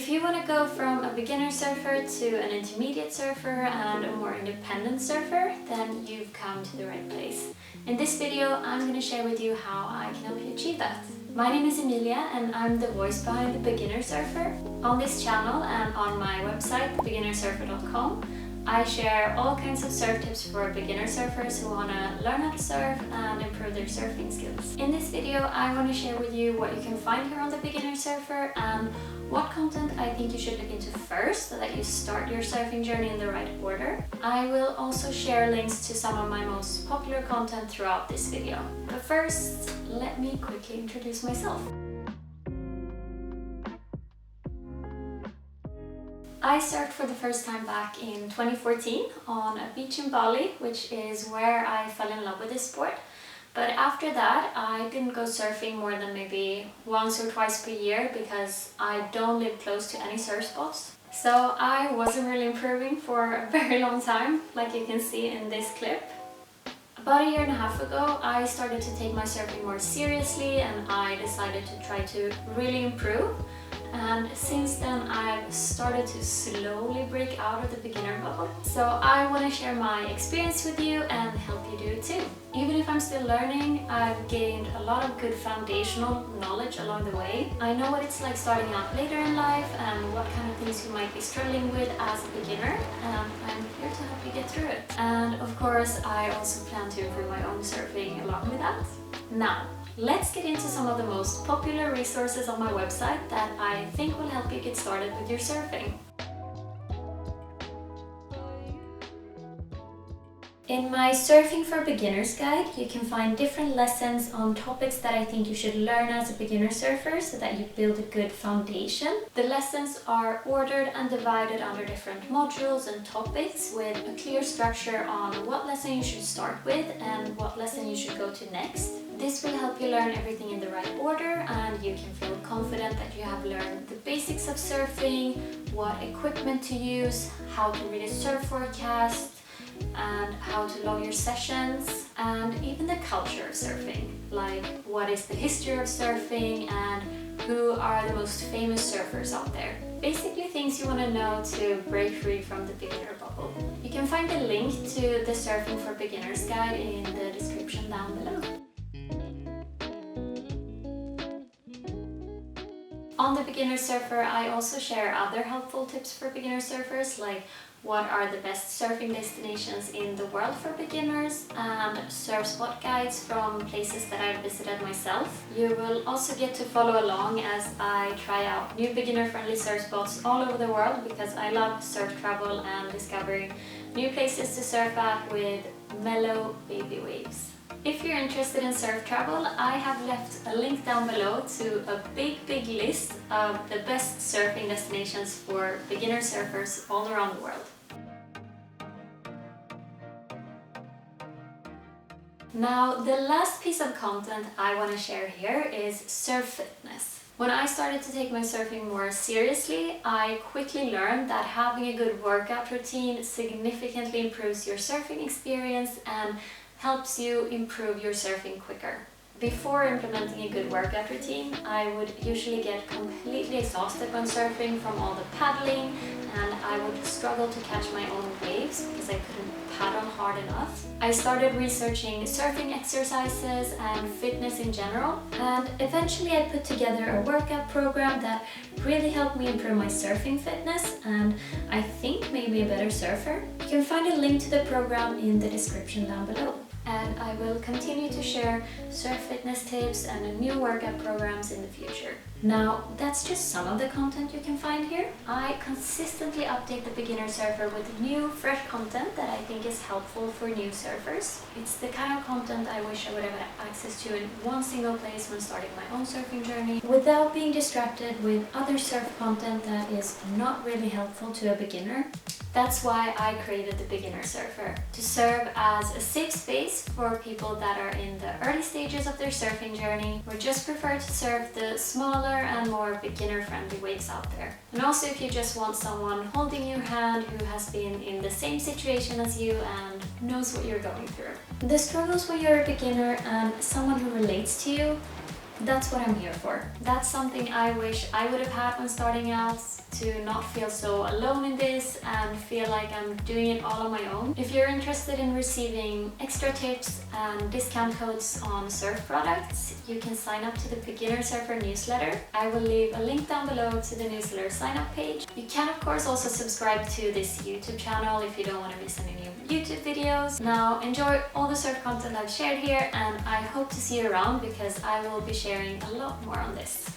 If you want to go from a beginner surfer to an intermediate surfer and a more independent surfer, then you've come to the right place. In this video, I'm going to share with you how I can help you achieve that. My name is Emilia and I'm the voice behind the Beginner Surfer. On this channel and on my website, beginnersurfer.com, I share all kinds of surf tips for beginner surfers who want to learn how to surf and improve their surfing skills. In this video, I want to share with you what you can find here on the Beginner Surfer and what content I think you should look into first so that you start your surfing journey in the right order. I will also share links to some of my most popular content throughout this video. But first, let me quickly introduce myself. I surfed for the first time back in 2014 on a beach in Bali, which is where I fell in love with this sport. But after that, I didn't go surfing more than maybe once or twice per year because I don't live close to any surf spots. So I wasn't really improving for a very long time, like you can see in this clip. About a year and a half ago, I started to take my surfing more seriously and I decided to try to really improve. And since then, I've started to slowly break out of the beginner bubble. So I want to share my experience with you and help you do it too. Even if I'm still learning, I've gained a lot of good foundational knowledge along the way. I know what it's like starting out later in life and what kind of things you might be struggling with as a beginner, and I'm here to help you get through it. And of course, I also plan to improve my own surfing along with that. Now, let's get into some of the most popular resources on my website that I think will help you get started with your surfing. In my Surfing for Beginners guide, you can find different lessons on topics that I think you should learn as a beginner surfer so that you build a good foundation. The lessons are ordered and divided under different modules and topics with a clear structure on what lesson you should start with and what lesson you should go to next. This will help you learn everything in the right order and you can feel confident that you have learned the basics of surfing, what equipment to use, how to read a surf forecast, and how to log your sessions, and even the culture of surfing, like what is the history of surfing and who are the most famous surfers out there. Basically things you want to know to break free from the beginner bubble. You can find a link to the Surfing for Beginners guide in the description down below. On the Beginner Surfer, I also share other helpful tips for beginner surfers, like what are the best surfing destinations in the world for beginners and surf spot guides from places that I've visited myself. You will also get to follow along as I try out new beginner-friendly surf spots all over the world because I love surf travel and discovering new places to surf at with mellow baby waves. If you're interested in surf travel, I have left a link down below to a big list of the best surfing destinations for beginner surfers all around the world. Now, the last piece of content I want to share here is surf fitness. When I started to take my surfing more seriously, I quickly learned that having a good workout routine significantly improves your surfing experience and helps you improve your surfing quicker. Before implementing a good workout routine, I would usually get completely exhausted when surfing from all the paddling, and I would struggle to catch my own waves because I couldn't paddle hard enough. I started researching surfing exercises and fitness in general, and eventually I put together a workout program that really helped me improve my surfing fitness and I think made me a better surfer. You can find a link to the program in the description down below. And I will continue to share surf fitness tips and new workout programs in the future. Now, that's just some of the content you can find here. I consistently update the Beginner Surfer with new, fresh content that I think is helpful for new surfers. It's the kind of content I wish I would have access to in one single place when starting my own surfing journey, without being distracted with other surf content that is not really helpful to a beginner. That's why I created the Beginner Surfer, to serve as a safe space for people that are in the early stages of their surfing journey or just prefer to surf the smaller and more beginner-friendly waves out there. And also if you just want someone holding your hand who has been in the same situation as you and knows what you're going through. The struggles when you're a beginner and someone who relates to you That's what I'm here for. That's something I wish I would have had when starting out, to not feel so alone in this and feel like I'm doing it all on my own. If you're interested in receiving extra tips and discount codes on surf products, you can sign up to the Beginner Surfer newsletter. I will leave a link down below to the newsletter sign up page. You can of course also subscribe to this YouTube channel if you don't want to miss any new YouTube videos. Now enjoy all the surf content I've shared here, and I hope to see you around because I will be sharing a lot more on this.